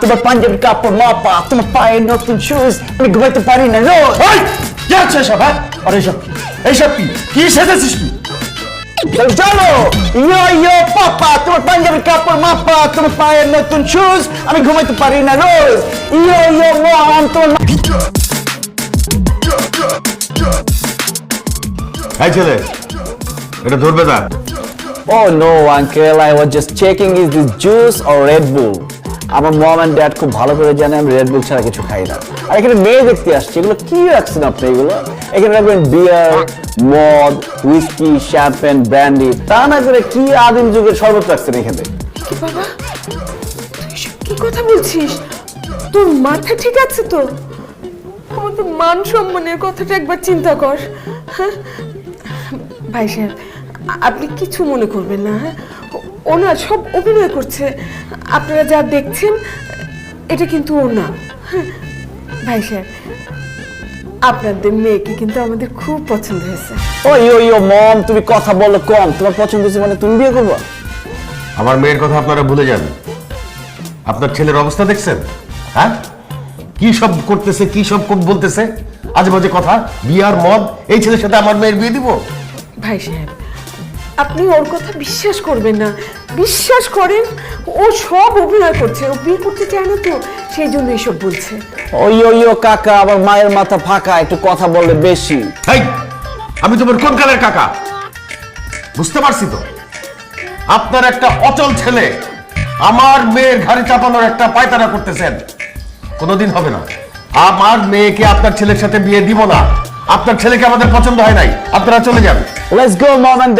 তোমার পাঞ্জাবি কাপড় মাপা, তোমার পায়ে নতুন শুজ, আমি ঘুমাইতে পারি না রোজ। কি হচ্ছে এসব? হ্যাঁ, আর এইসব কি কি সেজেছিস তুই? চলো ইয়ো ইয়ো পাপা, তোমার পাঞ্জাবি কাপড় মাপা, তোমার পায়ে নতুন শুজ, আমি ঘুমাইতে পারি না রোজ। ইয়ো ইয়ো মম, তোমার এই ছেলে, এটা ধরবে না। Oh no, uncle, I was just checking is this juice or Red Bull. আমার মম এন্ড ড্যাড খুব ভালো করে জানে আমি রেড বুল ছাড়া কিছু খাই না। আর এখানে মেয়ে দেখতে আসছে, এগুলো কি রাখছেন আপনি? এগুলো এখানে রাখবেন বিয়ার, মদ, হুইস্কি, শ্যাম্পেন, ব্র্যান্ডি, তা না করে কি আদিম যুগের শরবত রাখছেন এখানে? কি বাবা, তুই এসব কি কথা বলছিস? তোর মাথা ঠিক আছে তো? আমাদের মান সম্মানের কথাটা একবার চিন্তা কর। হ্যাঁ ভাই সাহেব, আপনি কিছু মনে করবেন না। হ্যাঁ, ও না সব অভিনয় করছে। আপনারা যা দেখছেন এটা কিন্তু ও না। হ্যাঁ ভাই সাহেব, আপনাদের মেয়েকে কিন্তু আমাদের খুব পছন্দ হয়েছে। ও ইয়ো ইয়ো মম, তুমি কথা বলো কম। তোমার পছন্দ হয়েছে মানে তুমি বিয়ে করবা? আমার মেয়ের কথা আপনারা ভুলে যান। আপনার ছেলের অবস্থা দেখছেন? হ্যাঁ, কি সব করতেছে, কি সব বলতেছে, আজে বাজে কথা, বিয়ার মদ। এই ছেলের সাথে আমার মেয়ের বিয়ে দিব? ভাই সাহেব, আপনি ওর কথা বিশ্বাস করবেন না। বিশ্বাস করেন, ও সব অভিনয় করছে। ও বিয়ে করতে চায় না তো, সেই জন্য এসব বলছে। ও ইয়ো ইয়ো কাকা, আবার মায়ের মাথা ফাঁকা, একটু কথা বললে বেশি। এই, আমি তোমার কোন কালের কাকা? বুঝতে পারছি তো। আপনার একটা অচল ছেলে আমার মেয়ের ঘাড়ে চাপানোর একটা পায়তারা করতেছেন। কোনোদিন হবে না। আমার মেয়েকে আপনার ছেলের সাথে বিয়ে দিব না। আপনার ছেলেকে আমাদের পছন্দ হয় নাই, আপনারা চলে যান। Let's go mom and dad.